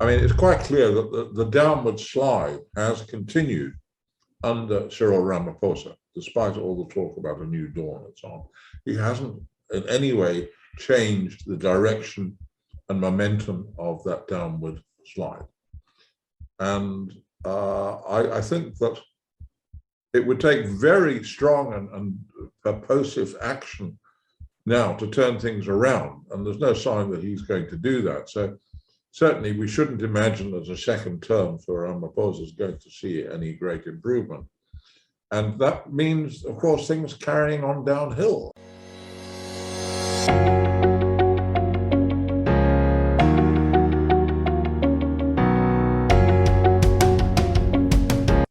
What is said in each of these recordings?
I mean, it's quite clear that the downward slide has continued under Cyril Ramaphosa, despite all the talk about a new dawn and so on. He hasn't in any way changed the direction and momentum of that downward slide. And I think that it would take very strong and purposive action now to turn things around. And there's no sign that he's going to do that. So certainly we shouldn't imagine that a second term for Ramaphosa is going to see any great improvement. And that means, of course, things carrying on downhill.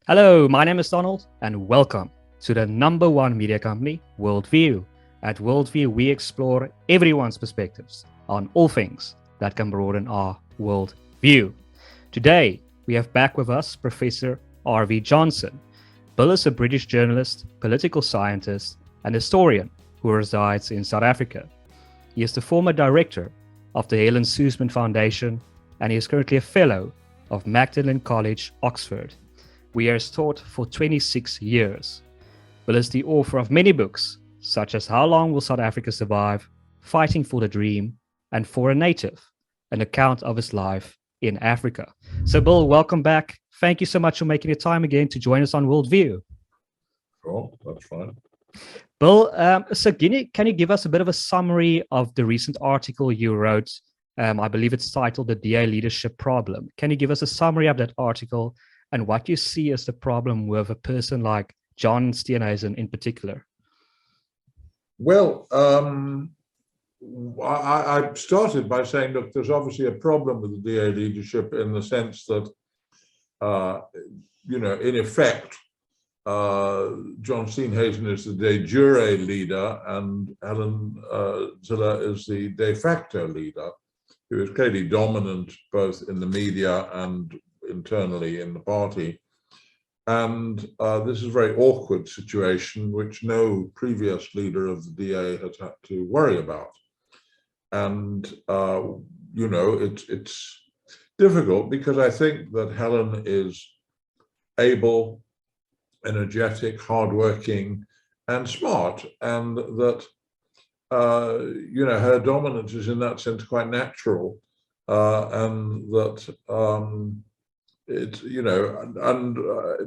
Hello, my name is Donald, and welcome to the #1 media company, WorldView. At WorldView, we explore everyone's perspectives on all things that can broaden our worldview. Today, we have back with us Professor R.V. Johnson. Bill is a British journalist, political scientist, and historian who resides in South Africa. He is the former director of the Helen Suzman Foundation, and he is currently a fellow of Magdalen College, Oxford, where he has taught for 26 years. Bill is the author of many books, such as How Long Will South Africa Survive?, Fighting for the Dream, and For a Native, an account of his life in Africa. So Bill, welcome back. Thank you so much for making the time again to join us on WorldView. Sure, that's fine. Bill, can you give us a bit of a summary of the recent article you wrote? I believe it's titled The DA Leadership Problem. Can you give us a summary of that article and what you see as the problem with a person like John Steenhuisen in particular? Well, I started by saying, look, there's obviously a problem with the DA leadership in the sense that, in effect, John Steenhuisen is the de jure leader and Helen Zille is the de facto leader, who is clearly dominant both in the media and internally in the party. And this is a very awkward situation, which no previous leader of the DA has had to worry about. And, it's difficult because I think that Helen is able, energetic, hardworking, and smart, and that, her dominance is in that sense quite natural, and that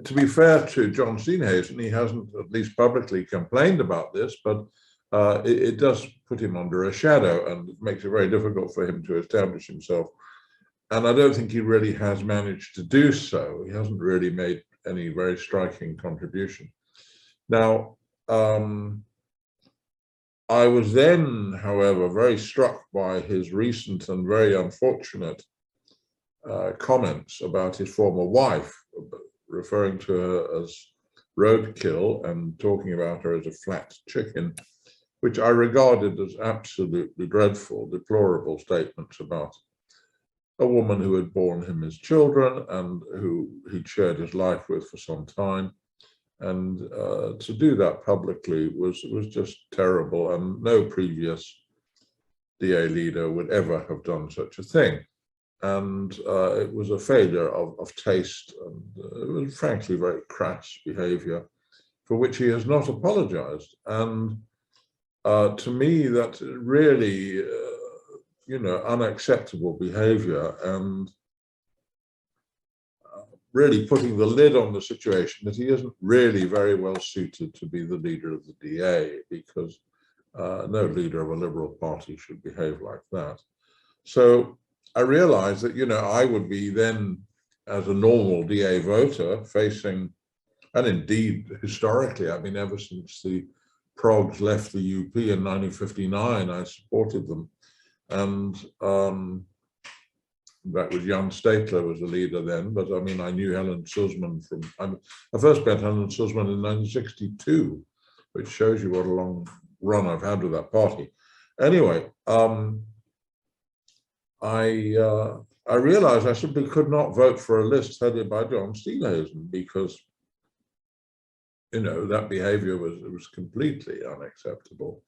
to be fair to John Steenhuisen, he hasn't at least publicly complained about this, but it does put him under a shadow and it makes it very difficult for him to establish himself. And I don't think he really has managed to do so. He hasn't really made any very striking contribution. Now, I was then, however, very struck by his recent and very unfortunate comments about his former wife, referring to her as roadkill and talking about her as a flat chicken, which I regarded as absolutely dreadful, deplorable statements about a woman who had borne him his children and who he'd shared his life with for some time. And to do that publicly was just terrible, and no previous DA leader would ever have done such a thing. And it was a failure of taste, and it was frankly very crass behavior for which he has not apologized. And to me, that's really, unacceptable behavior, and really putting the lid on the situation that he isn't really very well suited to be the leader of the DA, because no leader of a Liberal Party should behave like that. So I realized that, I would be then, as a normal DA voter, facing, and indeed historically, I mean, ever since the Progs left the UP in 1959, I supported them. And that was Jan Stetler was the leader then, but I mean, I knew Helen Suzman I first met Helen Suzman in 1962, which shows you what a long run I've had with that party. Anyway, I realized I simply could not vote for a list headed by John Steenhuisen because, that behavior was completely unacceptable.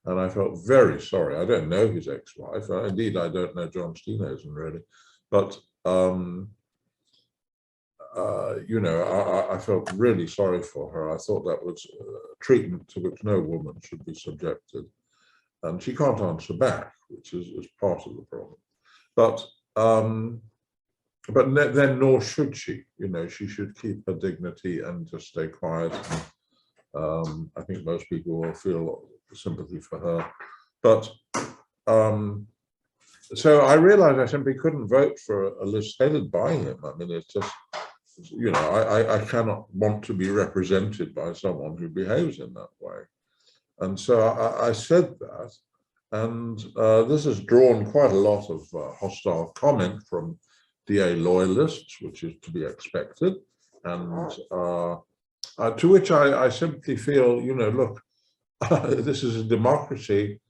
And I felt very sorry. I don't know his ex-wife. Indeed, I don't know John Steenhuisen really. But you know, I felt really sorry for her. I thought that was treatment to which no woman should be subjected. And she can't answer back, which is part of the problem. But then nor should she. You know, she should keep her dignity and just stay quiet. I think most people will feel sympathy for her. But so I realized I simply couldn't vote for a list headed by him. I mean, it's just, you know, I cannot want to be represented by someone who behaves in that way. And so I said that, and this has drawn quite a lot of hostile comment from DA loyalists, which is to be expected, and to which I simply feel, you know, look, this is a democracy.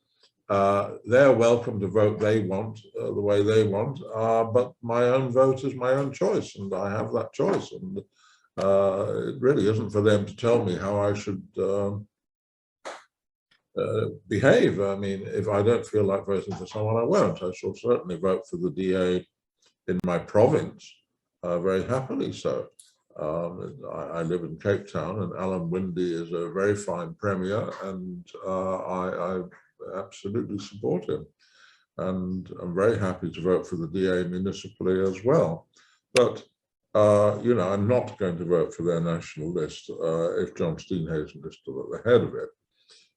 They're welcome to vote they want, the way they want, but my own vote is my own choice, and I have that choice. And it really isn't for them to tell me how I should behave. I mean, if I don't feel like voting for someone, I won't. I shall certainly vote for the DA in my province, very happily so. I live in Cape Town, and Alan Winde is a very fine premier, and I absolutely support him. And I'm very happy to vote for the DA municipally as well. But, you know, I'm not going to vote for their national list if John Steenhuisen is still at the head of it.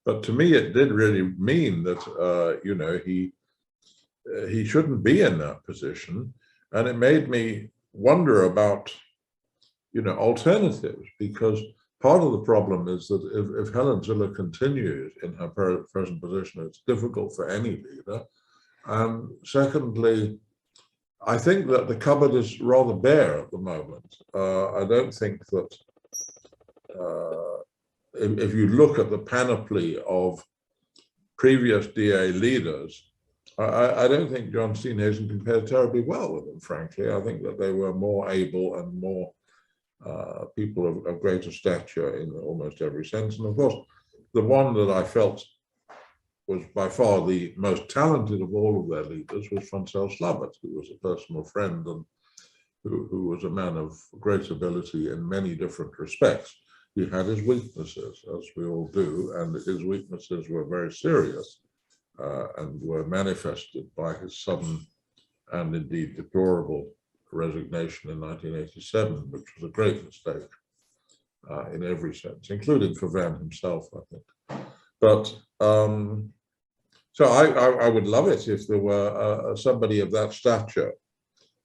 But to me, it did really mean that, you know, he shouldn't be in that position. And it made me wonder about, you know, alternatives, because part of the problem is that if Helen Zille continues in her present position, it's difficult for any leader. And secondly, I think that the cupboard is rather bare at the moment. I don't think that if you look at the panoply of previous DA leaders, I don't think John Steenhuisen compared terribly well with them, frankly. I think that they were more able and more people of greater stature in almost every sense. And of course, the one that I felt was by far the most talented of all of their leaders was Francel Slabbert, who was a personal friend and who was a man of great ability in many different respects. He had his weaknesses, as we all do, and his weaknesses were very serious and were manifested by his sudden and indeed deplorable resignation in 1987, which was a great mistake in every sense, including for Van himself, I think. But so I would love it if there were somebody of that stature,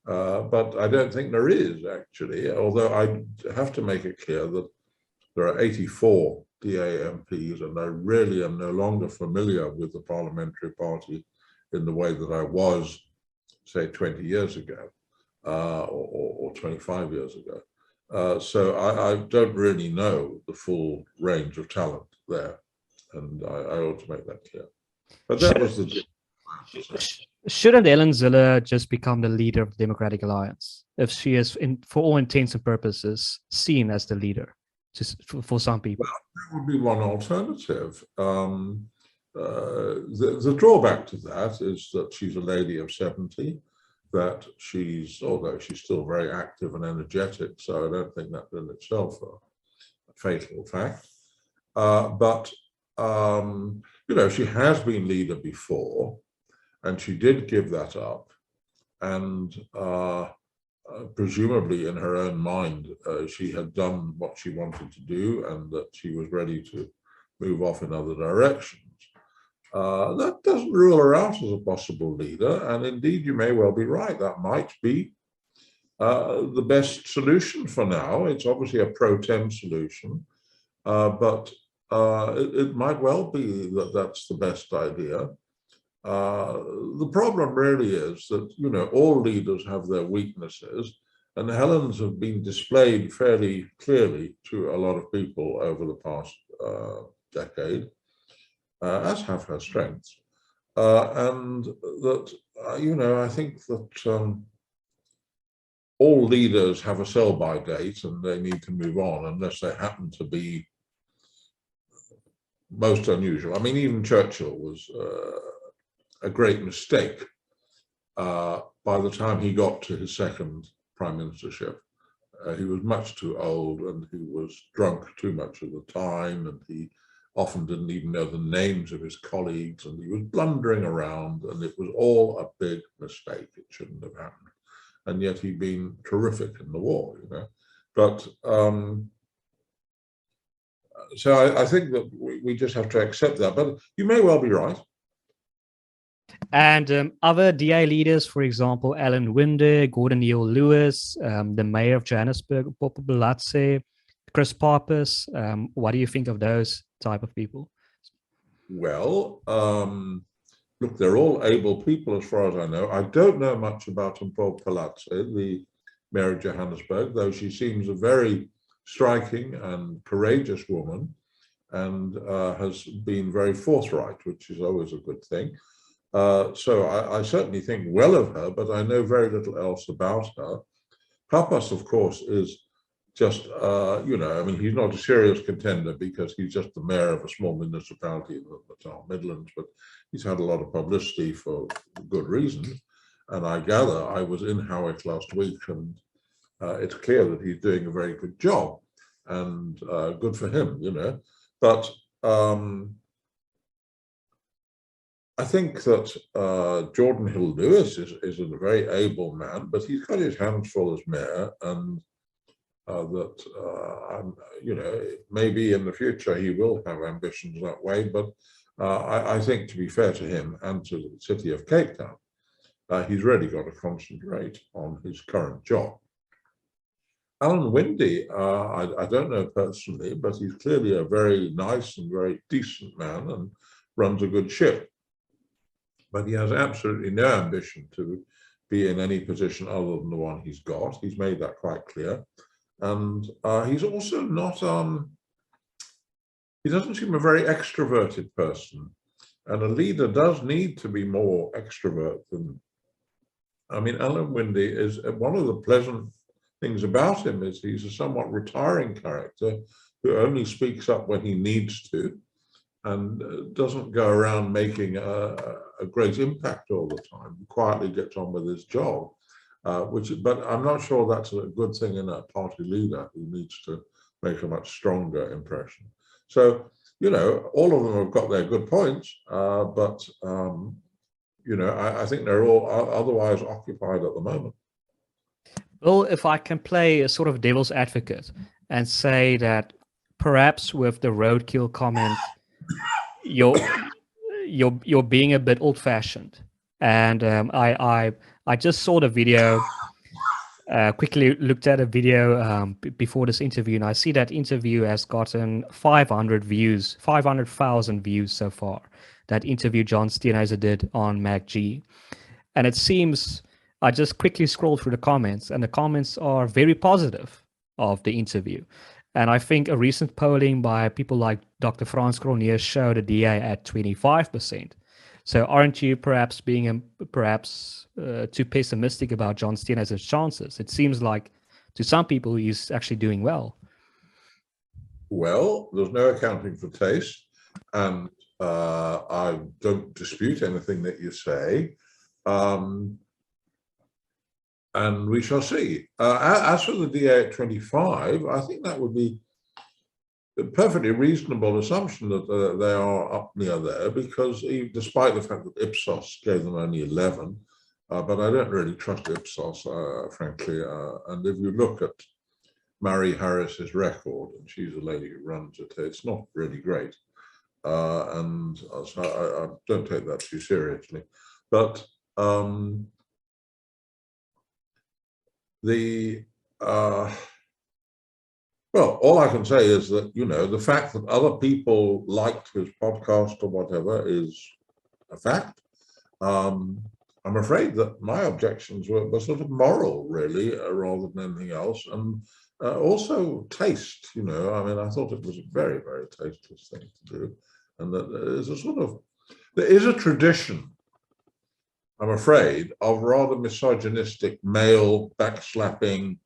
but I don't think there is, actually, although I have to make it clear that there are 84 DA MPs, and I really am no longer familiar with the parliamentary party in the way that I was, say, 20 years ago. Or 25 years ago. So I don't really know the full range of talent there, and I ought to make that clear. But that was the... Shouldn't Helen Zille just become the leader of the Democratic Alliance, if she is, for all intents and purposes, seen as the leader, just for some people? Well, that would be one alternative. The drawback to that is that she's a lady of 70, that she's, although she's still very active and energetic, so I don't think that in itself a fatal fact. But, you know, she has been leader before, and she did give that up. And presumably in her own mind, she had done what she wanted to do and that she was ready to move off in other directions. That doesn't rule her out as a possible leader, and indeed you may well be right, that might be the best solution for now. It's obviously a pro tem solution, but it might well be that that's the best idea. The problem really is that, you know, all leaders have their weaknesses, and Helen's have been displayed fairly clearly to a lot of people over the past decade. As have her strengths, and that, you know, I think that all leaders have a sell-by date and they need to move on unless they happen to be most unusual. I mean, even Churchill was a great mistake by the time he got to his second prime ministership. He was much too old, and he was drunk too much of the time, and he often didn't even know the names of his colleagues, and he was blundering around, and it was all a big mistake. It shouldn't have happened. And yet he'd been terrific in the war, you know. But so I think that we just have to accept that. But you may well be right. And other DA leaders, for example, Alan Winder, Gordon Neil Lewis, the mayor of Johannesburg, Popo Balatse, Chris Pappas. What do you think of those type of people? Well, look, they're all able people as far as I know. I don't know much about Popo Balatse, the mayor of Johannesburg, though she seems a very striking and courageous woman, and has been very forthright, which is always a good thing. So I certainly think well of her, but I know very little else about her. Pappas, of course, is just, you know, I mean, he's not a serious contender because he's just the mayor of a small municipality in the Natal Midlands, but he's had a lot of publicity for good reasons. And I gather, I was in Howick last week, and it's clear that he's doing a very good job, and good for him, you know. But I think that Jordan Hill-Lewis is a very able man, but he's got his hands full as mayor, and you know, maybe in the future he will have ambitions that way. But I think, to be fair to him and to the city of Cape Town, he's really got to concentrate on his current job. Alan Windy, I don't know personally, but he's clearly a very nice and very decent man and runs a good ship. But he has absolutely no ambition to be in any position other than the one he's got. He's made that quite clear. And he's also not, he doesn't seem a very extroverted person. And a leader does need to be more extrovert than, I mean, Alan Windy is, one of the pleasant things about him is he's a somewhat retiring character who only speaks up when he needs to, and doesn't go around making a great impact all the time. He quietly gets on with his job, but I'm not sure that's a good thing in a party leader who needs to make a much stronger impression. So, you know, all of them have got their good points, but, you know, I think they're all otherwise occupied at the moment. Well, if I can play a sort of devil's advocate and say that perhaps with the roadkill comment, you're being a bit old-fashioned, and I just saw the video. Quickly looked at a video before this interview, and I see that interview has gotten 500 views, 500,000 views so far. That interview John Steenhuisen did on MacG, and it seems, I just quickly scrolled through the comments, and the comments are very positive of the interview. And I think a recent polling by people like Dr. Frans Cronje showed a DA at 25%. So aren't you perhaps being too pessimistic about John Steenhuisen's chances? It seems like to some people he's actually doing well. Well, there's no accounting for taste, and I don't dispute anything that you say. And we shall see. As for the DA at 25, I think that would be a perfectly reasonable assumption that they are up near there, because despite the fact that Ipsos gave them only 11, but I don't really trust Ipsos, frankly. And if you look at Mary Harris's record, and she's a lady who runs it, it's not really great. And so I don't take that too seriously. But well, all I can say is that, you know, the fact that other people liked his podcast or whatever is a fact. I'm afraid that my objections were sort of moral, really, rather than anything else, and also taste. You know, I mean, I thought it was a very, very tasteless thing to do, and that there is a tradition, I'm afraid, of rather misogynistic male backslapping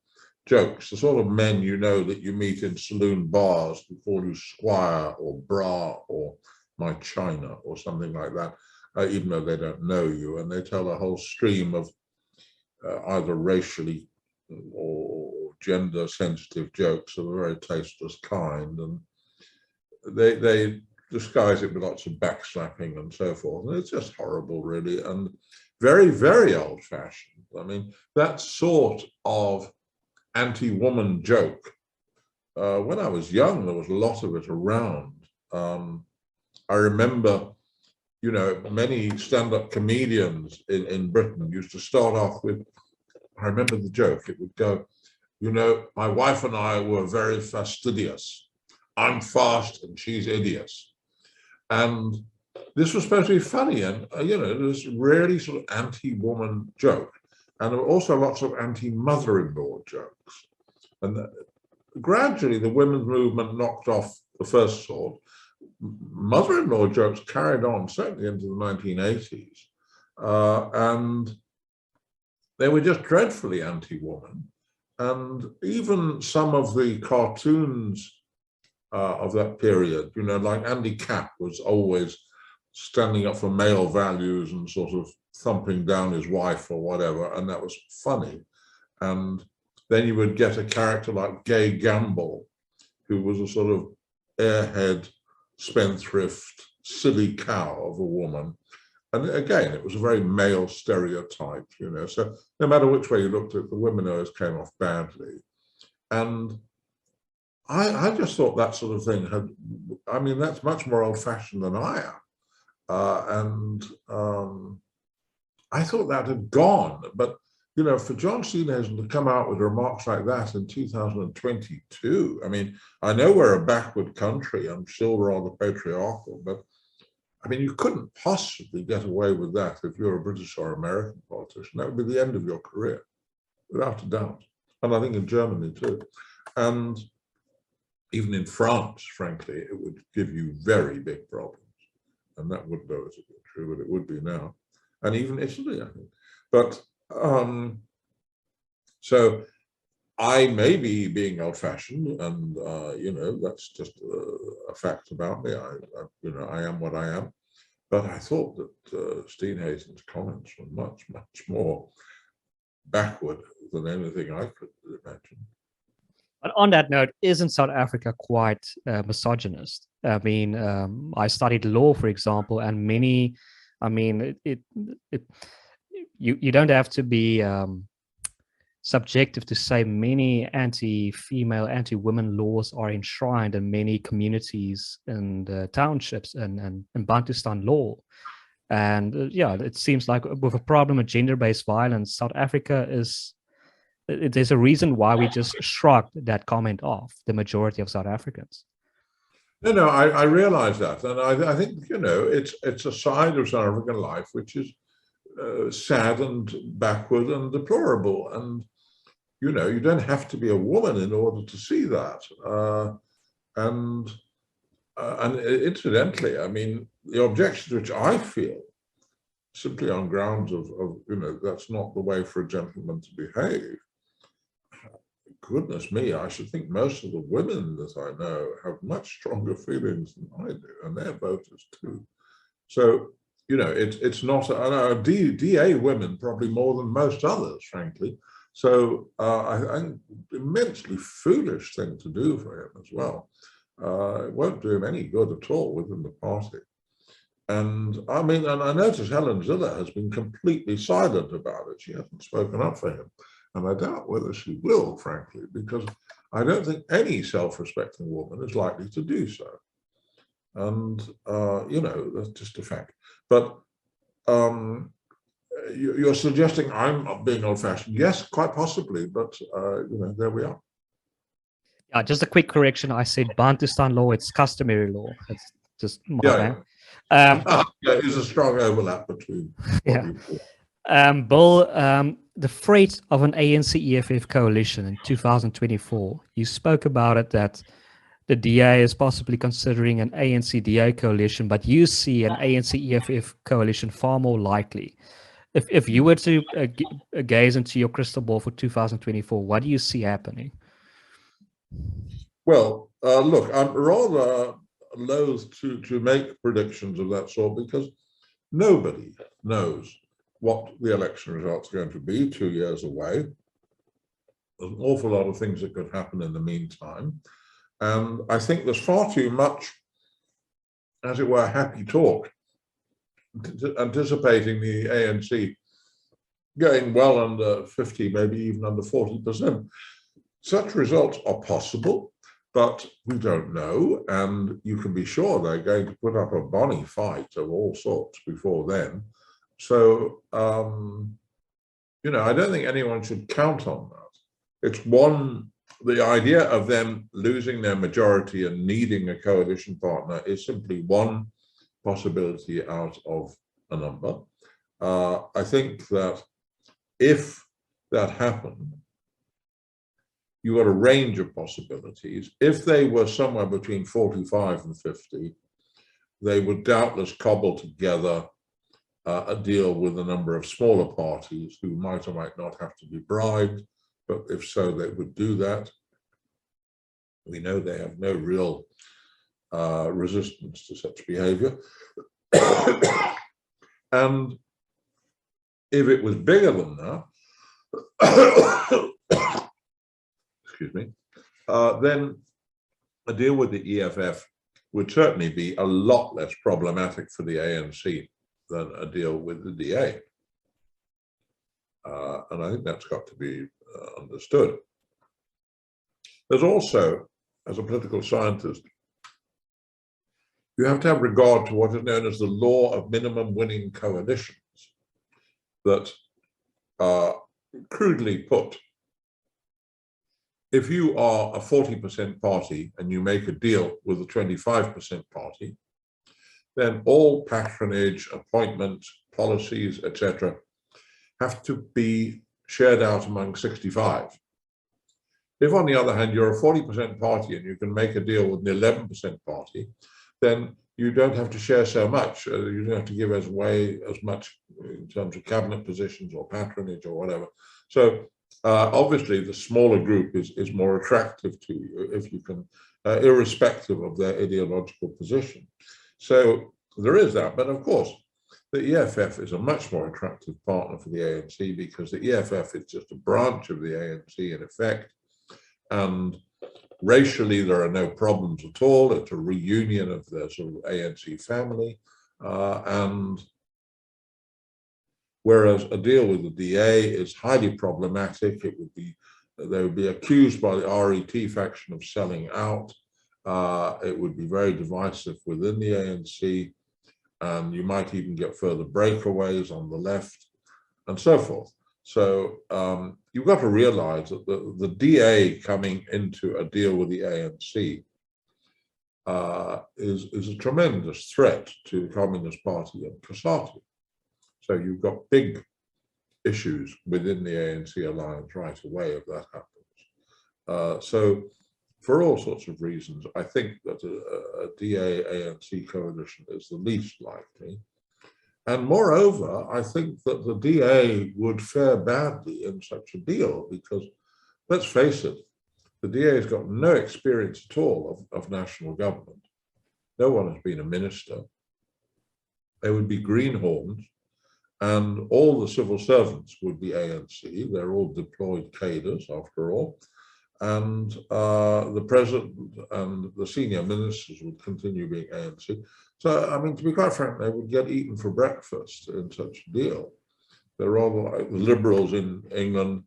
jokes, the sort of men, you know, that you meet in saloon bars who call you squire or bra or my china or something like that. even though they don't know you, and they tell a whole stream of either racially or gender sensitive jokes of a very tasteless kind, and they disguise it with lots of backslapping and so forth, and it's just horrible, really, and very, very old-fashioned. I mean, that sort of anti-woman joke, when I was young, there was a lot of it around. I remember, you know, many stand-up comedians in Britain used to start off with, I remember the joke, it would go, you know, my wife and I were very fastidious. I'm fast and she's hideous. And this was supposed to be funny, and you know, this really sort of anti-woman joke. And there were also lots of anti-mother-in-law jokes. And gradually the women's movement knocked off the first sort. Mother-in-law jokes carried on, certainly into the 1980s. And they were just dreadfully anti-woman. And even some of the cartoons of that period, you know, like Andy Capp was always standing up for male values and sort of thumping down his wife or whatever, and that was funny. And then you would get a character like Gay Gamble, who was a sort of airhead, spendthrift, silly cow of a woman. And again, it was a very male stereotype, you know, so no matter which way you looked at it, the women always came off badly. And I just thought that sort of thing had, I mean, that's much more old-fashioned than I am. I thought that had gone. But, you know, for John Steenhuisen to come out with remarks like that in 2022, I mean, I know we're a backward country, I'm still rather patriarchal, but I mean, you couldn't possibly get away with that if you're a British or American politician. That would be the end of your career, without a doubt. And I think in Germany too. And even in France, frankly, it would give you very big problems. And that wouldn't always have been true, but it would be now. And even Italy, I think. But so I may be being old-fashioned, and you know, that's just a fact about me. You know, I am what I am. But I thought that Steenhuisen's comments were much, much more backward than anything I could imagine. But on that note, isn't South Africa quite misogynist? I mean, I studied law, for example, and many, I mean, you don't have to be subjective to say many anti-female, anti-women laws are enshrined in many communities and townships and Bantustan law. And yeah, it seems like with a problem of gender-based violence, South Africa is, there's a reason why we just shrugged that comment off, the majority of South Africans. No, I realize that. And I think, you know, it's a side of South African life which is sad and backward and deplorable. And, you know, you don't have to be a woman in order to see that. And incidentally, I mean, the objections which I feel, simply on grounds of, you know, that's not the way for a gentleman to behave. Goodness me, I should think most of the women that I know have much stronger feelings than I do, and they're voters too. So, you know, it's not, DA women probably more than most others, frankly. So I think immensely foolish thing to do for him as well. It won't do him any good at all within the party. And I mean, and I notice Helen Zille has been completely silent about it. She hasn't spoken up for him. And I doubt whether she will, frankly, because I don't think any self-respecting woman is likely to do so. And, you know, that's just a fact. But you're suggesting I'm being old-fashioned. Yes, quite possibly, but, you know, there we are. Yeah, just a quick correction. I said Bantustan law, it's customary law. It's just my bad. Yeah, there's a strong overlap between. Yeah. Bill, the fate of an ANC EFF coalition in 2024, you spoke about it, that the DA is possibly considering an ANC DA coalition, but you see an ANC EFF coalition far more likely. If you were to gaze into your crystal ball for 2024, what do you see happening? Well, look, I'm rather loath to make predictions of that sort, because Nobody knows what the election results are going to be 2 years away. There's an awful lot of things that could happen in the meantime. And I think there's far too much, as it were, happy talk, anticipating the ANC going well under 50, maybe even under 40%. Such results are possible, but we don't know. And you can be sure they're going to put up a bonny fight of all sorts before then. So, you know, I don't think anyone should count on that. It's the idea of them losing their majority and needing a coalition partner is simply one possibility out of a number. I think that if that happened, you got a range of possibilities. If they were somewhere between 45 and 50, they would doubtless cobble together a deal with a number of smaller parties who might or might not have to be bribed, but if so, they would do that. We know they have no real resistance to such behavior. And if it was bigger than that, excuse me, then a deal with the EFF would certainly be a lot less problematic for the ANC than a deal with the DA. And I think that's got to be understood. There's also, as a political scientist, you have to have regard to what is known as the law of minimum winning coalitions, that crudely put, if you are a 40% party and you make a deal with a 25% party, then all patronage, appointments, policies, etc., have to be shared out among 65. If, on the other hand, you're a 40% party and you can make a deal with an 11% party, then you don't have to share so much. You don't have to give away as much in terms of cabinet positions or patronage or whatever. So obviously, the smaller group is more attractive to you if you can, irrespective of their ideological position. So there is that. But of course, the EFF is a much more attractive partner for the ANC because the EFF is just a branch of the ANC in effect. And racially, there are no problems at all. It's a reunion of the sort of ANC family. And whereas a deal with the DA is highly problematic, they would be accused by the RET faction of selling out. It would be very divisive within the ANC. And you might even get further breakaways on the left and so forth. So you've got to realize that the DA coming into a deal with the ANC is a tremendous threat to the Communist Party and COSATU. So you've got big issues within the ANC alliance right away if that happens. So for all sorts of reasons, I think that a DA-ANC coalition is the least likely. And moreover, I think that the DA would fare badly in such a deal because, let's face it, the DA has got no experience at all of national government. No one has been a minister. They would be greenhorns, and all the civil servants would be ANC. They're all deployed cadres, after all. And the president and the senior ministers would continue being ANC. So, I mean, to be quite frank, they would get eaten for breakfast in such a deal. They're rather like the Liberals in England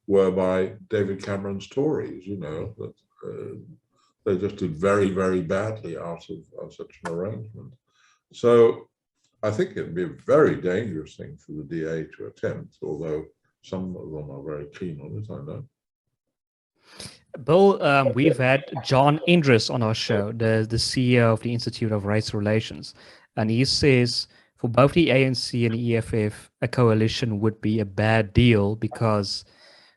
were by David Cameron's Tories, you know, that they just did very, very badly out of such an arrangement. So I think it'd be a very dangerous thing for the DA to attempt, although some of them are very keen on it, I know. Bill, we've had John Indris on our show, the CEO of the Institute of Race Relations, and he says for both the ANC and the EFF, a coalition would be a bad deal because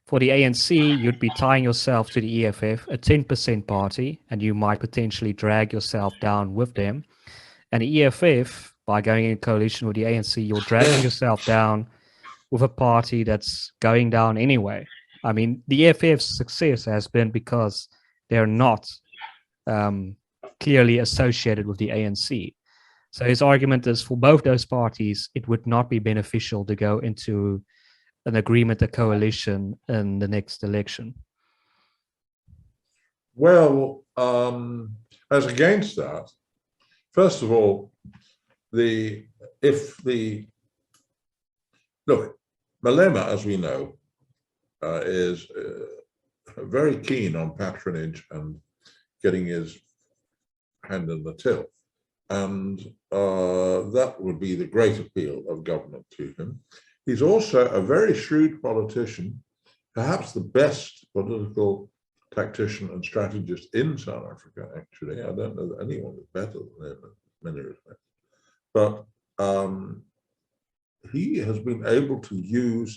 for the ANC, you'd be tying yourself to the EFF, a 10% party, and you might potentially drag yourself down with them. And the EFF, by going in coalition with the ANC, you're dragging yourself down with a party that's going down anyway. I mean, the EFF's success has been because they're not clearly associated with the ANC. So his argument is for both those parties, it would not be beneficial to go into an agreement, a coalition in the next election. Well, as against that, first of all, look, Malema, as we know, is very keen on patronage and getting his hand in the till. And that would be the great appeal of government to him. He's also a very shrewd politician, perhaps the best political tactician and strategist in South Africa, actually. I don't know that anyone is better than him in many respects. But he has been able to use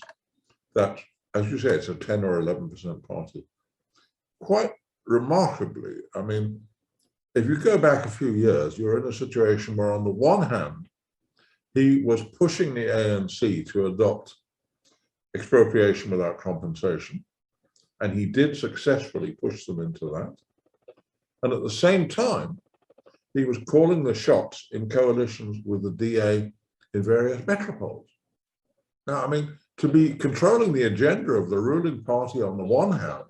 that, as you say, it's a 10 or 11% party, quite remarkably. I mean, if you go back a few years, you're in a situation where on the one hand, he was pushing the ANC to adopt expropriation without compensation, and he did successfully push them into that. And at the same time, he was calling the shots in coalitions with the DA in various metropoles. Now, I mean, to be controlling the agenda of the ruling party on the one hand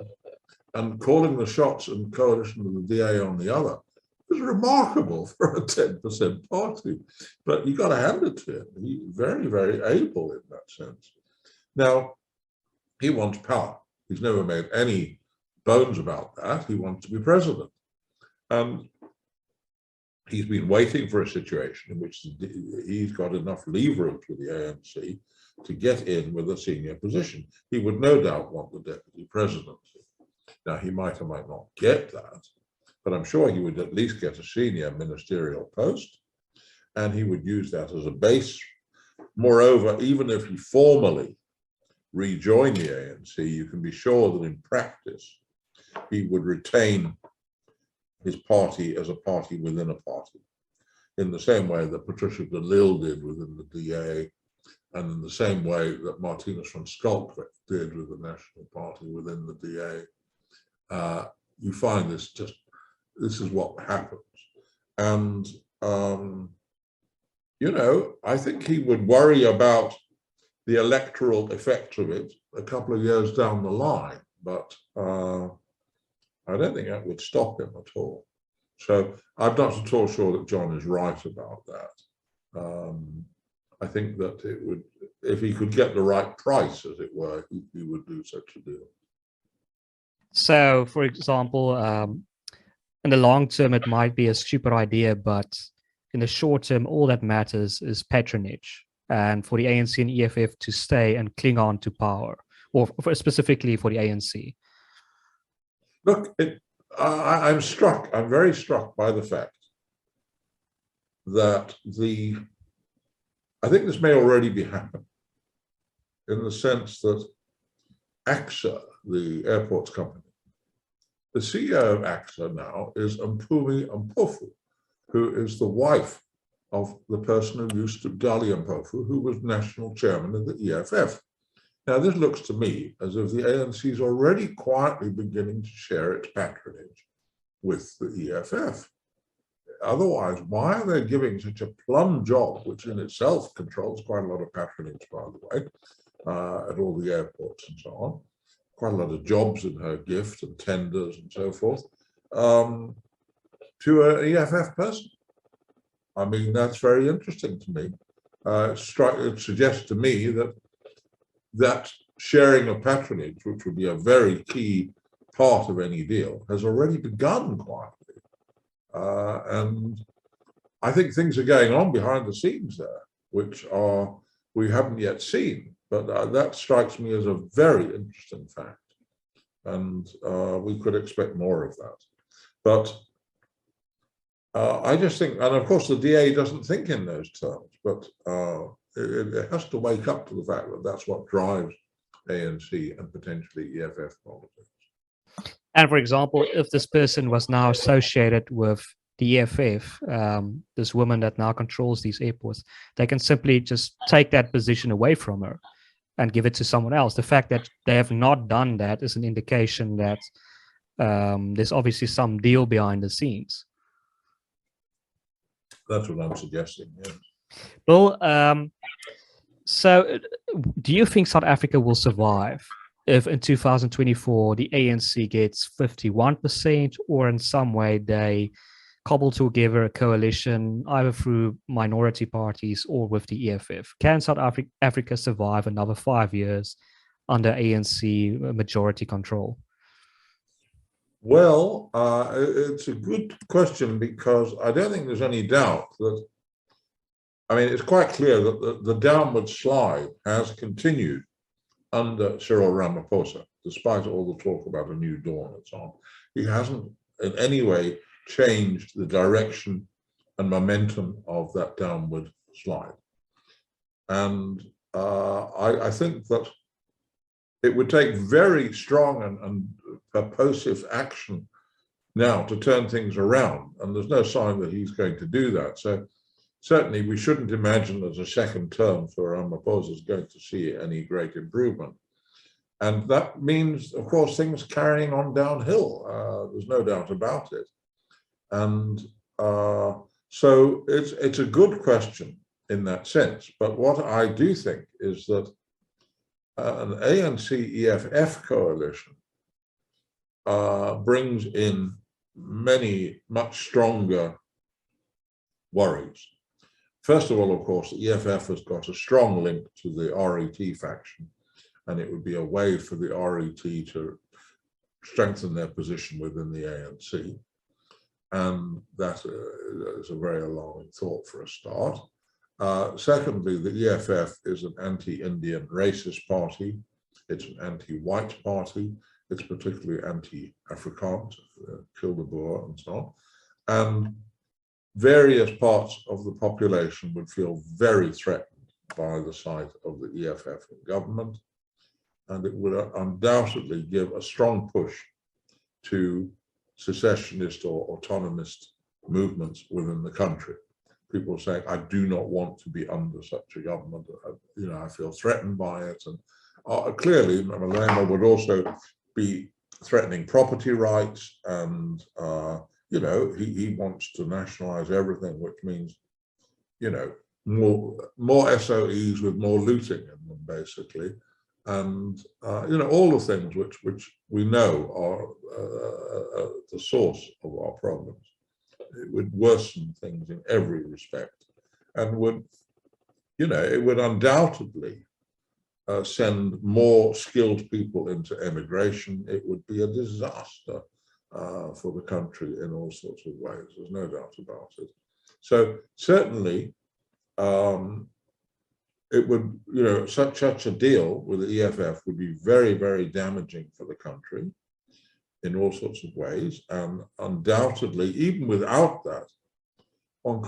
and calling the shots in coalition with the DA on the other was remarkable for a 10% party. But you got to hand it to him. He's very, very able in that sense. Now, he wants power. He's never made any bones about that. He wants to be president. And he's been waiting for a situation in which he's got enough leverage with the ANC to get in with a senior position. He would no doubt want the deputy presidency. Now, he might or might not get that, but I'm sure he would at least get a senior ministerial post, and he would use that as a base. Moreover, even if he formally rejoined the ANC, you can be sure that in practice, he would retain his party as a party within a party, in the same way that Patricia de Lille did within the DA, and in the same way that Martinus van Schalkwyk did with the National Party within the DA. You find this is what happens. And, you know, I think he would worry about the electoral effects of it a couple of years down the line, but I don't think that would stop him at all. So I'm not at all sure that John is right about that. I think that it would, if he could get the right price, as it were, he would do such a deal. So, for example, in the long term, it might be a stupid idea, but in the short term, all that matters is patronage, and for the ANC and EFF to stay and cling on to power, or specifically for the ANC. Look, I'm very struck by the fact that I think this may already be happening, in the sense that AXA, the airports company, the CEO of AXA now is Mpumi Mpofu, who is the wife of the person who used to, Dali Mpofu, who was national chairman of the EFF. Now, this looks to me as if the ANC is already quietly beginning to share its patronage with the EFF. Otherwise, why are they giving such a plum job, which in itself controls quite a lot of patronage, by the way, at all the airports and so on, quite a lot of jobs in her gift and tenders and so forth, to an EFF person? I mean, that's very interesting to me. It suggests to me that sharing of patronage, which would be a very key part of any deal, has already begun quietly. And I think things are going on behind the scenes there, which we haven't yet seen. But that strikes me as a very interesting fact. And we could expect more of that. But I just think, and of course the DA doesn't think in those terms, but it has to wake up to the fact that that's what drives ANC and potentially EFF politics. And for example, if this person was now associated with the EFF, this woman that now controls these airports, they can simply just take that position away from her and give it to someone else. The fact that they have not done that is an indication that there's obviously some deal behind the scenes. That's what I'm suggesting, yes. Well, so do you think South Africa will survive if in 2024 the ANC gets 51%, or in some way they cobble together a coalition either through minority parties or with the EFF? Can South Africa survive another 5 years under ANC majority control? Well, it's a good question, because I don't think there's any doubt that, I mean, it's quite clear that the downward slide has continued under Cyril Ramaphosa, despite all the talk about a new dawn and so on. He hasn't in any way changed the direction and momentum of that downward slide. And I think that it would take very strong and purposive action now to turn things around, and there's no sign that he's going to do that. So certainly we shouldn't imagine that a second term for Ramaphosa is going to see any great improvement. And that means, of course, things carrying on downhill. There's no doubt about it. And so it's a good question in that sense. But what I do think is that an ANC EFF coalition brings in many much stronger worries. First of all, of course, the EFF has got a strong link to the RET faction, and it would be a way for the RET to strengthen their position within the ANC. And that is a very alarming thought for a start. Secondly, the EFF is an anti-Indian racist party. It's an anti-white party. It's particularly anti-Afrikaans, kill the Boer and so on. And various parts of the population would feel very threatened by the sight of the EFF in government. And it would undoubtedly give a strong push to secessionist or autonomist movements within the country. People saying, I do not want to be under such a government. I feel threatened by it. And clearly, Malema would also be threatening property rights, and he wants to nationalize everything, which means, more SOEs with more looting in them, basically. And all the things which we know are the source of our problems. It would worsen things in every respect, and it would undoubtedly send more skilled people into emigration. It would be a disaster for the country in all sorts of ways. There's no doubt about it. So certainly, it would, such a deal with the EFF would be very, very damaging for the country in all sorts of ways. And undoubtedly, even without that, one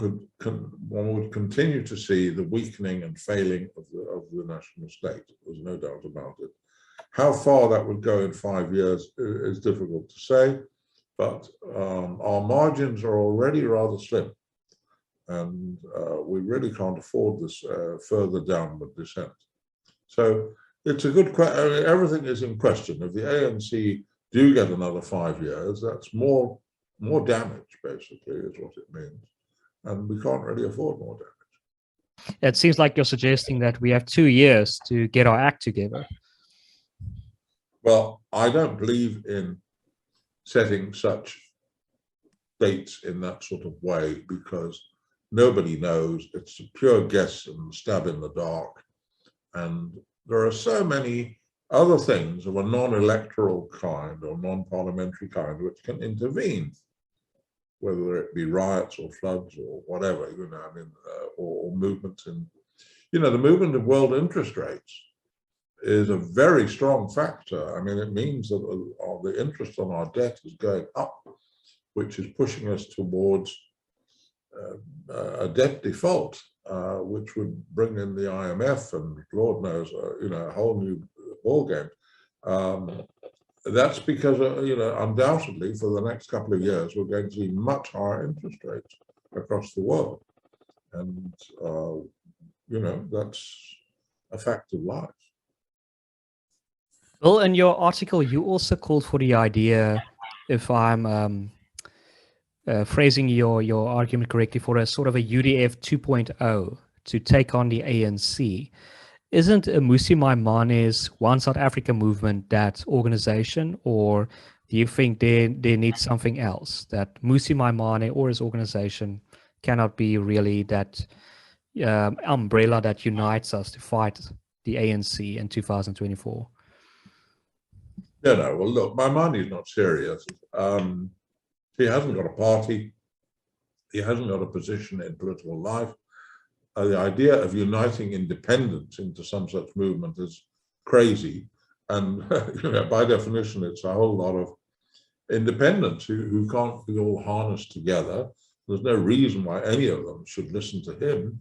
would continue to see the weakening and failing of the national state. There's no doubt about it. How far that would go in 5 years is difficult to say, but our margins are already rather slim. And we really can't afford this further downward descent. So it's a good question. Everything is in question. If the ANC do get another 5 years, that's more damage, basically, is what it means. And we can't really afford more damage. It seems like you're suggesting that we have 2 years to get our act together. Well, I don't believe in setting such dates in that sort of way, because nobody knows. It's a pure guess and stab in the dark. And there are so many other things of a non-electoral kind or non-parliamentary kind which can intervene, whether it be riots or floods or whatever, or movements in, the movement of world interest rates is a very strong factor. I mean, it means that the interest on our debt is going up, which is pushing us towards a debt default, which would bring in the IMF and Lord knows, a whole new ballgame. That's because, undoubtedly for the next couple of years, we're going to see much higher interest rates across the world. And, that's a fact of life. Well, in your article, you also called for the idea, if I'm phrasing your argument correctly, for a sort of a UDF 2.0 to take on the ANC. Isn't Mmusi Maimane's One South Africa movement that organization, or do you think there needs something else, that Mmusi Maimane or his organization cannot be really that umbrella that unites us to fight the ANC in 2024? No. Well, look, Maimane is not serious. He hasn't got a party. He hasn't got a position in political life. The idea of uniting independents into some such movement is crazy. And by definition, it's a whole lot of independents who can't be all harnessed together. There's no reason why any of them should listen to him.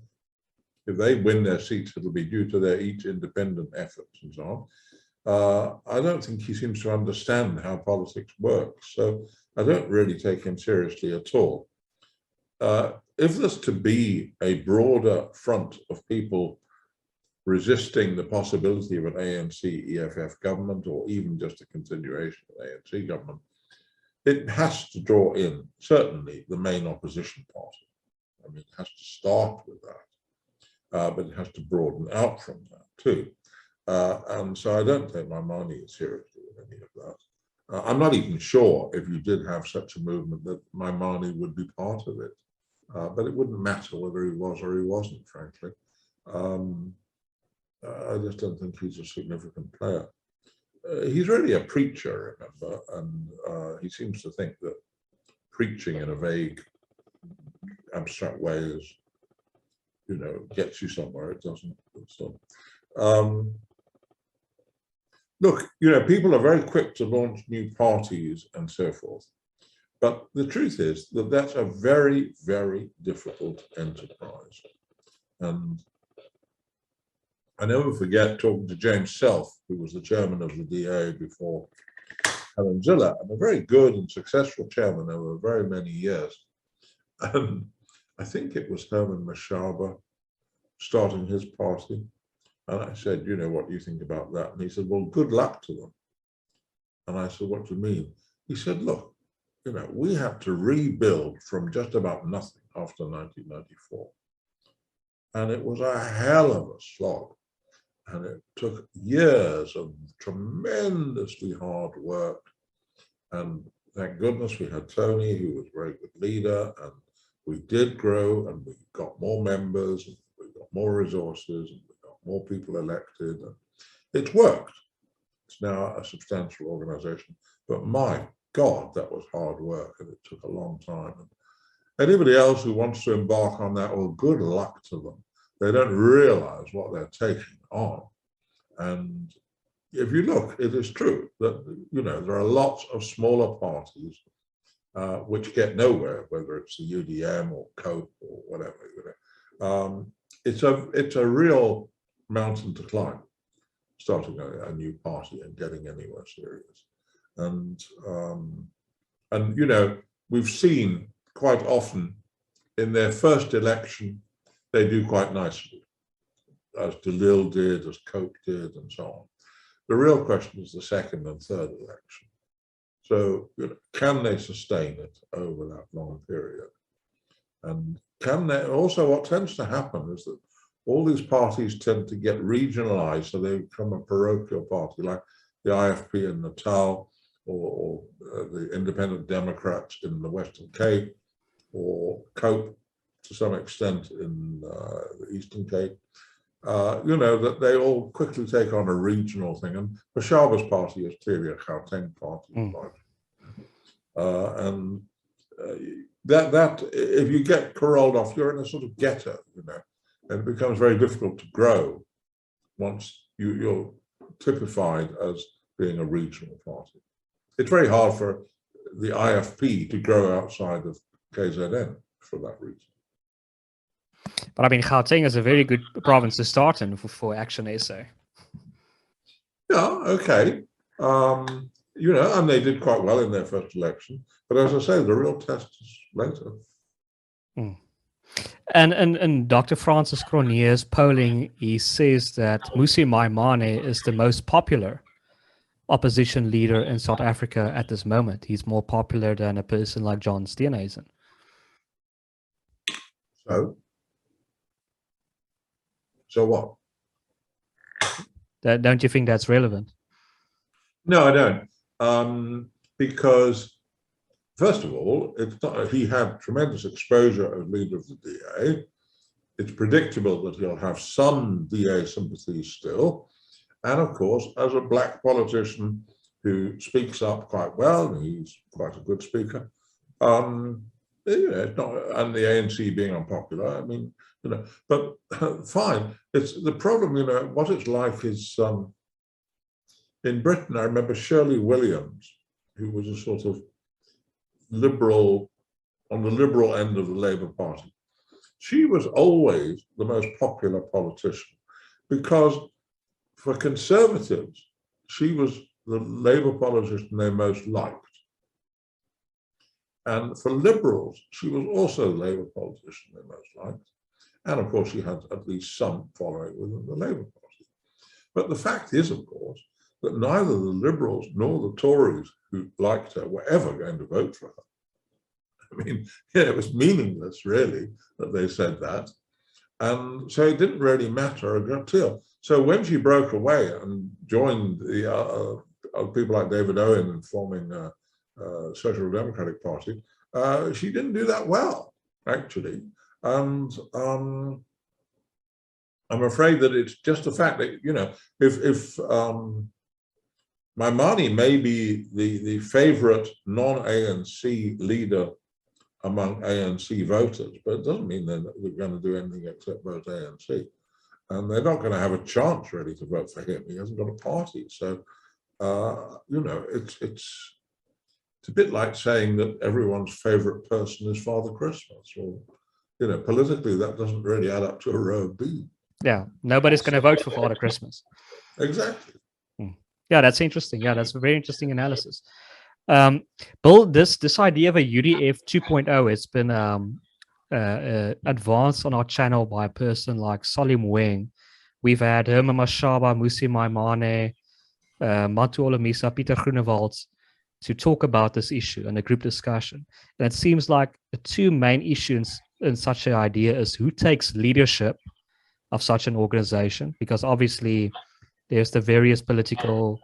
If they win their seats, it'll be due to their each independent efforts and so on. I don't think he seems to understand how politics works, so I don't really take him seriously at all. If there's to be a broader front of people resisting the possibility of an ANC EFF government, or even just a continuation of the ANC government, it has to draw in, certainly, the main opposition party. I mean, it has to start with that, but it has to broaden out from that too. And so I don't take Maimane seriously with any of that. I'm not even sure if you did have such a movement that Maimane would be part of it. But it wouldn't matter whether he was or he wasn't, frankly. I just don't think he's a significant player. He's really a preacher, remember, and he seems to think that preaching in a vague, abstract way is, gets you somewhere. It doesn't. Look, people are very quick to launch new parties and so forth. But the truth is that that's a very, very difficult enterprise. And I never forget talking to James Self, who was the chairman of the DA before Helen Zille, and a very good and successful chairman over very many years. And I think it was Herman Mashaba starting his party. And I said, what do you think about that? And he said, well, good luck to them. And I said, what do you mean? He said, look, we had to rebuild from just about nothing after 1994. And it was a hell of a slog. And it took years of tremendously hard work. And thank goodness we had Tony, who was a very good leader. And we did grow, and we got more members, and we got more resources, and we got more people elected. And it's worked. It's now a substantial organization. But my God, that was hard work, and it took a long time. And anybody else who wants to embark on that, well, good luck to them. They don't realize what they're taking on. And if you look, it is true that, there are lots of smaller parties which get nowhere, whether it's the UDM or COPE or whatever. It's a real mountain to climb, starting a new party and getting anywhere serious. And we've seen quite often in their first election, they do quite nicely, as DeLille did, as Cope did, and so on. The real question is the second and third election. So can they sustain it over that long period? And can they also, what tends to happen is that all these parties tend to get regionalized, so they become a parochial party, like the IFP in Natal, or the Independent Democrats in the Western Cape, or COPE to some extent in the Eastern Cape, that they all quickly take on a regional thing. And Mashaba's party is clearly a Gauteng party. And that if you get paroled off, you're in a sort of ghetto, and it becomes very difficult to grow once you're typified as being a regional party. It's very hard for the IFP to grow outside of KZN for that reason. But I mean, Gauteng is a very good province to start in for Action SA. Yeah, okay. And they did quite well in their first election. But as I say, the real test is later. And Dr. Francis Cronier's polling, he says that Mmusi Maimane is the most popular opposition leader in South Africa at this moment. He's more popular than a person like John Steenhuisen. So what? Don't you think that's relevant? No, I don't. Because first of all, it's not, he had tremendous exposure as leader of the DA. It's predictable that he'll have some DA sympathies still. And of course, as a black politician who speaks up quite well, and he's quite a good speaker, it's not, and the ANC being unpopular, I mean, but fine. It's the problem, what it's like is in Britain, I remember Shirley Williams, who was a sort of liberal, on the liberal end of the Labour Party. She was always the most popular politician because for Conservatives, she was the Labour politician they most liked. And for Liberals, she was also the Labour politician they most liked. And of course, she had at least some following within the Labour Party. But the fact is, of course, that neither the Liberals nor the Tories who liked her were ever going to vote for her. I mean, it was meaningless, really, that they said that. And so it didn't really matter a great deal. So when she broke away and joined the people like David Owen in forming a Social Democratic Party, she didn't do that well, actually. And I'm afraid that it's just a fact that, if Maimane may be the favorite non-ANC leader among ANC voters, but it doesn't mean they're going to do anything except vote ANC. And they're not going to have a chance really to vote for him. He hasn't got a party. So, it's a bit like saying that everyone's favorite person is Father Christmas. Or, politically, that doesn't really add up to a row of beans. Yeah, nobody's going to vote for Father Christmas. Exactly. Yeah, that's interesting. Yeah, that's a very interesting analysis. Bill, this idea of a UDF 2.0, it's been advanced on our channel by a person like Salim Weng. We've had Herman Mashaba, Musi Maimane, Matu Olamisa, Peter Groenewald to talk about this issue and a group discussion. And it seems like the two main issues in such an idea is who takes leadership of such an organization, because obviously there's the various political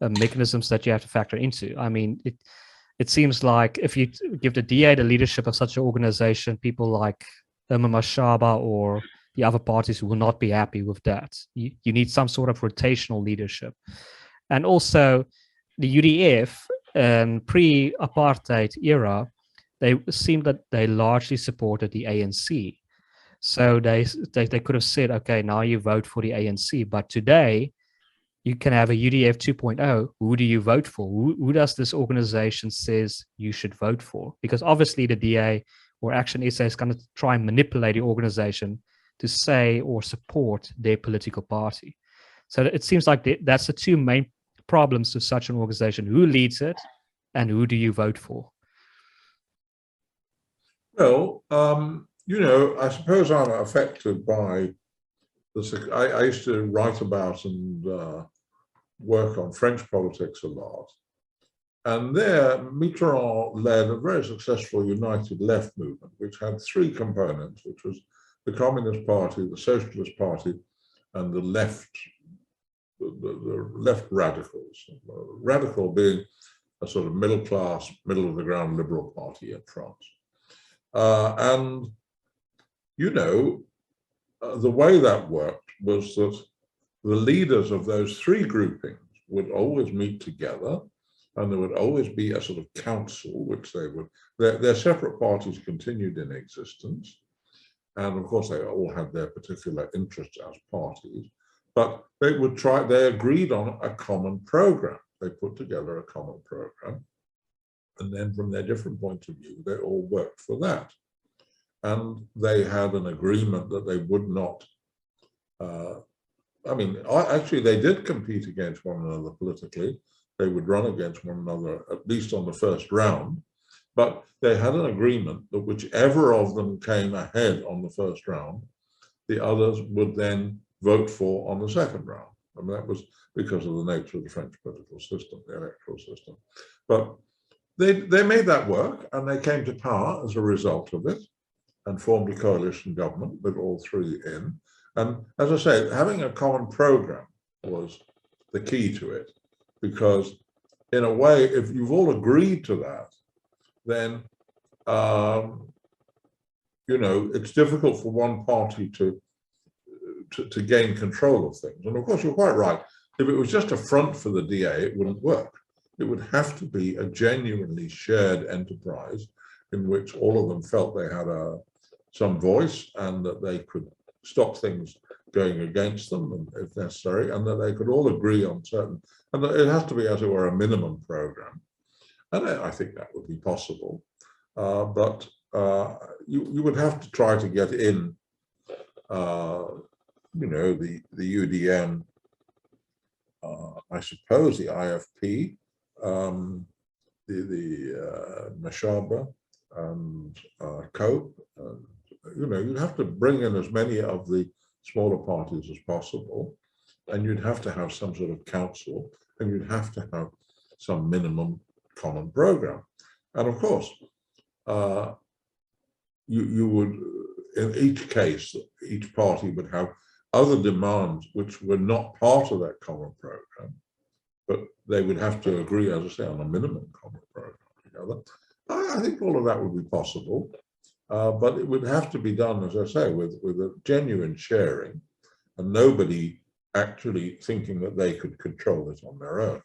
mechanisms that you have to factor into. I mean, it seems like if you give the DA the leadership of such an organization, people like Mashaba or the other parties will not be happy with that. You need some sort of rotational leadership. And also the UDF pre-apartheid era, they seemed that they largely supported the ANC. So they could have said, okay, now you vote for the ANC. But today, you can have a UDF 2.0. Who do you vote for? Who does this organization says you should vote for? Because obviously the DA or Action SA is going to try and manipulate the organization to say or support their political party. So it seems like that's the two main problems to such an organization. Who leads it and who do you vote for? Well, I suppose I'm affected by this. I used to write about and work on French politics a lot. And there, Mitterrand led a very successful united left movement, which had three components, which was the Communist Party, the Socialist Party, and the left, the left radicals. Radical being a sort of middle class, middle of the ground liberal party in France. The way that worked was that the leaders of those three groupings would always meet together, and there would always be a sort of council, which they would, their separate parties continued in existence. And of course, they all had their particular interests as parties, but they agreed on a common program. They put together a common program. And then from their different points of view, they all worked for that. And they had an agreement that they would not, actually they did compete against one another politically. They would run against one another, at least on the first round, but they had an agreement that whichever of them came ahead on the first round, the others would then vote for on the second round. I mean, that was because of the nature of the French political system, the electoral system. But they made that work, and they came to power as a result of it. and formed a coalition government with all three in. And as I say, having a common program was the key to it, because in a way, if you've all agreed to that, then you know, it's difficult for one party to gain control of things. And of course, you're quite right. If it was just a front for the DA, it wouldn't work. It would have to be a genuinely shared enterprise in which all of them felt they had some voice and that they could stop things going against them if necessary, and that they could all agree on certain, and it has to be, as it were, a minimum program. And I think that would be possible. But you would have to try to get in, you know, the UDM, I suppose the IFP, the Mashaba and COPE. You know, you'd have to bring in as many of the smaller parties as possible, and you'd have to have some sort of council, and you'd have to have some minimum common program. And of course, you would, in each case, each party would have other demands which were not part of that common program, but they would have to agree, as I say, on a minimum common program together. I think all of that would be possible, but it would have to be done, as I say, with a genuine sharing, and nobody actually thinking that they could control it on their own.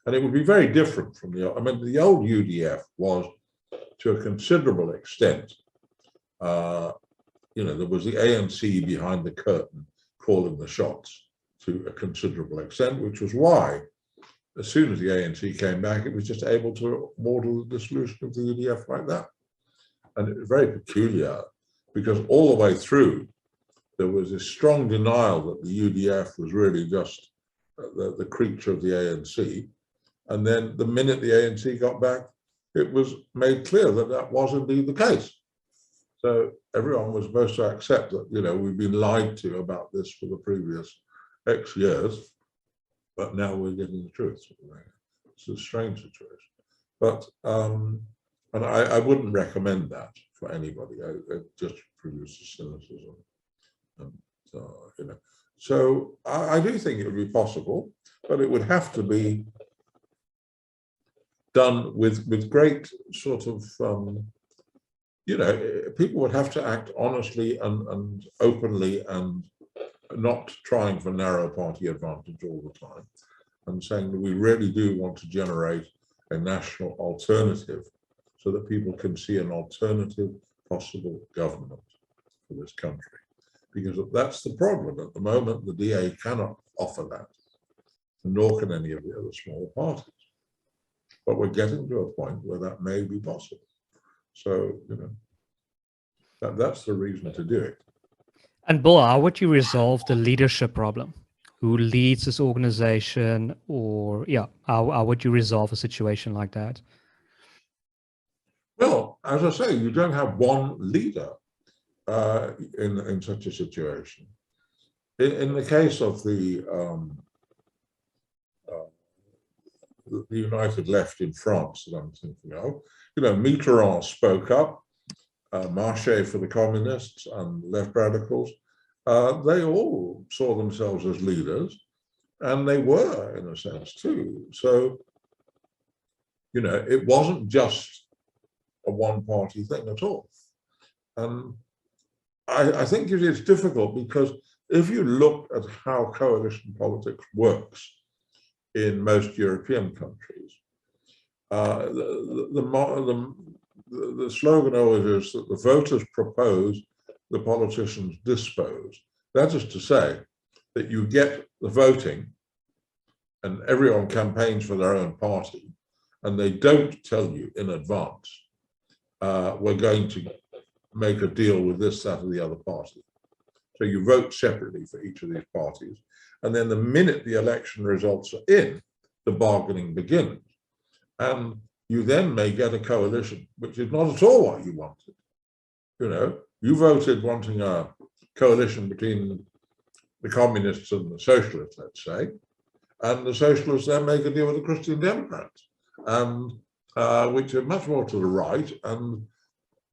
And it would be very different from the, I mean, the old UDF was, to a considerable extent, you know, there was the ANC behind the curtain calling the shots to a considerable extent, which was why, as soon as the ANC came back, it was just able to model the dissolution of the UDF like that. And it was very peculiar, because all the way through, there was this strong denial that the UDF was really just the creature of the ANC. And then the minute the ANC got back, it was made clear that that was indeed the case. So everyone was supposed to accept that, you know, we've been lied to about this for the previous X years, but now we're getting the truth. It's a strange situation. But, and I wouldn't recommend that for anybody. It just produces cynicism. And, you know, so I do think it would be possible, but it would have to be done with great sort of, you know, people would have to act honestly and openly and not trying for narrow party advantage all the time, and saying that we really do want to generate a national alternative so that people can see an alternative possible government for this country. Because that's the problem. At the moment, the DA cannot offer that, nor can any of the other smaller parties. But we're getting to a point where that may be possible. So, you know, that's the reason to do it. And Bill, how would you resolve the leadership problem? Who leads this organization, or how would you resolve a situation like that? Well, as I say, you don't have one leader in such a situation. In the case of the United Left in France that I'm thinking of, you know, Mitterrand spoke up, Marché for the communists and left radicals. They all saw themselves as leaders, and they were, in a sense, too. So, you know, it wasn't just a one-party thing at all. And I think it is difficult, because if you look at how coalition politics works in most European countries, the slogan always is that the voters propose, the politicians dispose. That is to say that you get the voting and everyone campaigns for their own party, and they don't tell you in advance, we're going to make a deal with this, that, or the other party. So you vote separately for each of these parties. And then the minute the election results are in, the bargaining begins. And you then may get a coalition, which is not at all what you wanted. You know, you voted wanting a coalition between the communists and the socialists, let's say, and the socialists then make a deal with the Christian Democrats, and which are much more to the right. And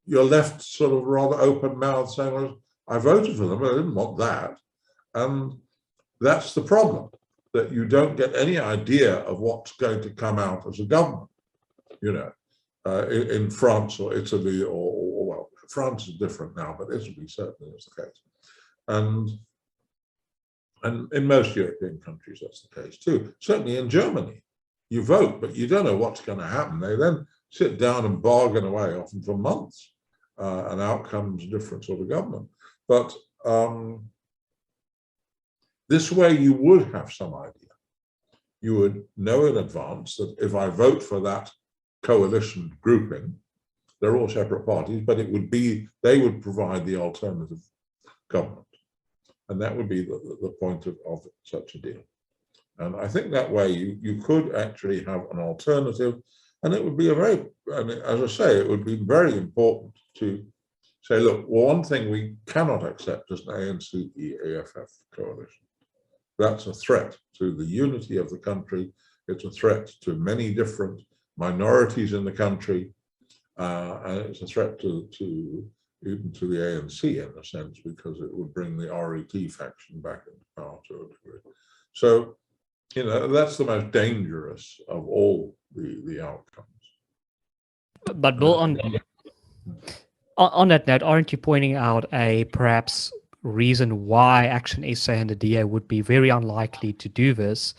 you're left sort of rather open-mouthed saying, well, I voted for them, but I didn't want that. And that's the problem, that you don't get any idea of what's going to come out as a government, you know, in France or Italy, or well, France is different now, but Italy certainly is the case. And in most European countries, that's the case too. Certainly in Germany, you vote, but you don't know what's going to happen. They then sit down and bargain away, often for months, and out comes a different sort of government. But this way you would have some idea. You would know in advance that if I vote for that coalition grouping, they're all separate parties, but it would be, they would provide the alternative government. And that would be the point of such a deal. And I think that way you could actually have an alternative, and it would be a very, and as I say, it would be very important to say, look, well, one thing we cannot accept is an ANC EFF coalition. That's a threat to the unity of the country. It's a threat to many different minorities in the country, and it's a threat to even to the ANC in a sense, because it would bring the RET faction back into power to a degree. So, you know, that's the most dangerous of all the outcomes. But Bill, on that note, aren't you pointing out a perhaps reason why Action SA and the DA would be very unlikely to do this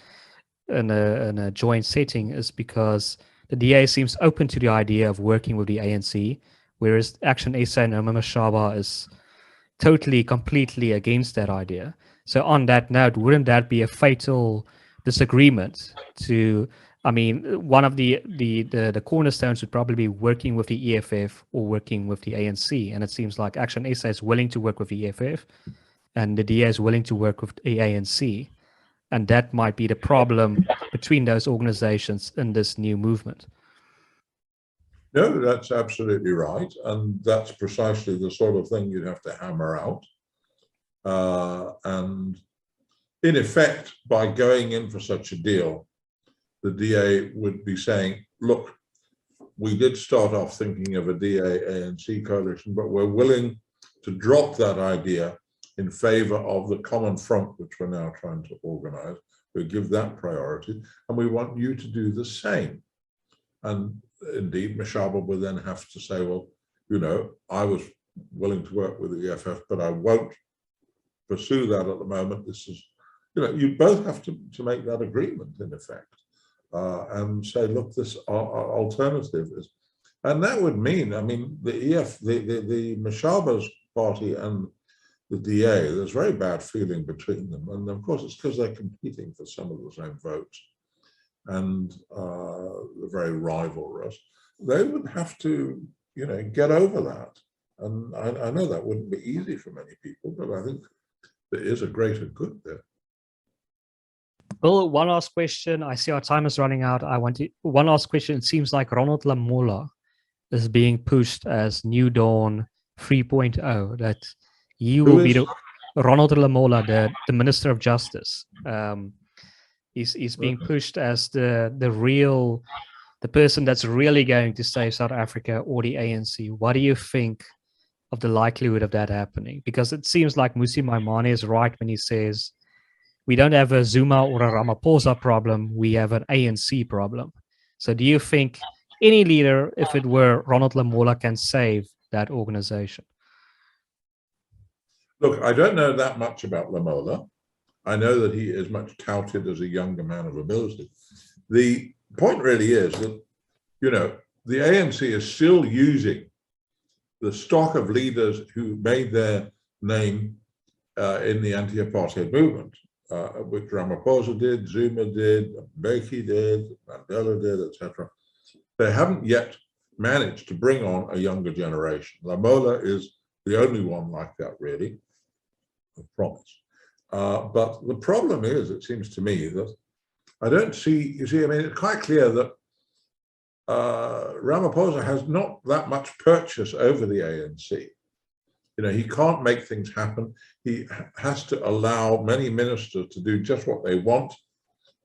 in a joint setting is because the DA seems open to the idea of working with the ANC, whereas Action SA and Mashaba is totally, completely against that idea. So on that note, wouldn't that be a fatal disagreement to, I mean, one of the cornerstones would probably be working with the EFF or working with the ANC. And it seems like Action SA is willing to work with the EFF and the DA is willing to work with the ANC. And that might be the problem between those organizations in this new movement. No, that's absolutely right. And that's precisely the sort of thing you'd have to hammer out. And in effect, by going in for such a deal, the DA would be saying, look, we did start off thinking of a DA-ANC coalition, but we're willing to drop that idea in favor of the common front, which we're now trying to organize. We give that priority, and we want you to do the same. And indeed, Mashaba would then have to say, well, you know, I was willing to work with the EFF, but I won't pursue that at the moment. This is, you know, you both have to make that agreement in effect, and say, look, this alternative is, and that would mean, I mean, the Mashaba's party and the DA, there's very bad feeling between them. And of course, it's because they're competing for some of the same votes and they're very rivalrous. They would have to, you know, get over that. And I know that wouldn't be easy for many people, but I think there is a greater good there. Bill, one last question. I see our time is running out. One last question. It seems like Ronald Lamola is being pushed as New Dawn 3.0, that he will be Ronald Lamola, the Minister of Justice. He's being pushed as the person that's really going to save South Africa or the ANC. What do you think of the likelihood of that happening? Because it seems like Musi Maimane is right when he says we don't have a Zuma or a Ramaphosa problem, we have an ANC problem. So do you think any leader, if it were Ronald Lamola, can save that organization? Look, I don't know that much about Lamola. I know that he is much touted as a younger man of ability. The point really is that, you know, the ANC is still using the stock of leaders who made their name in the anti-apartheid movement, which Ramaphosa did, Zuma did, Mbeki did, Mandela did, etc. They haven't yet managed to bring on a younger generation. Lamola is the only one like that, really, I promise. But the problem is, it seems to me, that I don't see, you see, I mean, it's quite clear that Ramaphosa has not that much purchase over the ANC. You know, he can't make things happen. He has to allow many ministers to do just what they want,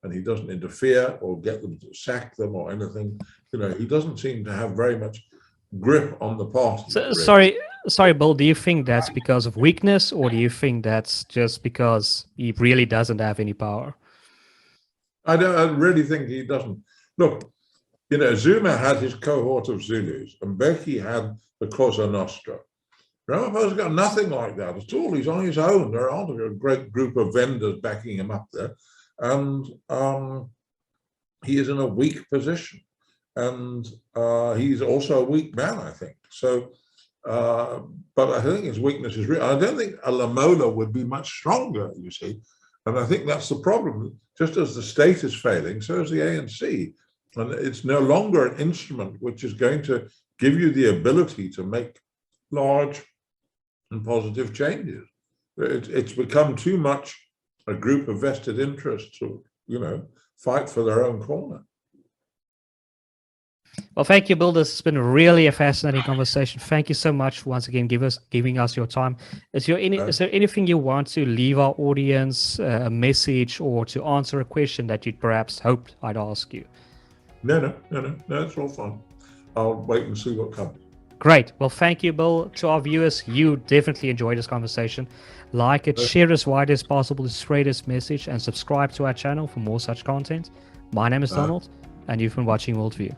and he doesn't interfere or get them to sack them or anything. You know, he doesn't seem to have very much grip on the party. So, really. sorry, Bill. Do you think that's because of weakness, or do you think that's just because he really doesn't have any power? I really think he doesn't. Look, you know, Zuma had his cohort of Zulus, and Mbeki had the Cosa Nostra. Ramaphosa's got nothing like that at all. He's on his own. There aren't a great group of vendors backing him up there, and he is in a weak position, and he's also a weak man, I think. So, but I think his weakness is real. I don't think a Lamola would be much stronger, you see, and I think that's the problem. Just as the state is failing, so is the ANC, and it's no longer an instrument which is going to give you the ability to make large and positive changes. It's become too much a group of vested interests to, you know, fight for their own corner. Well, thank you, Bill. This has been really a fascinating conversation. Thank you so much once again giving us your time. Is there anything you want to leave our audience, a message, or to answer a question that you'd perhaps hoped I'd ask you? No, it's all fine. I'll wait and see what comes. Great. Well, thank you, Bill. To our viewers, you definitely enjoyed this conversation. Like it, share as wide as possible to spread this message, and subscribe to our channel for more such content. My name is Donald, and you've been watching WorldView.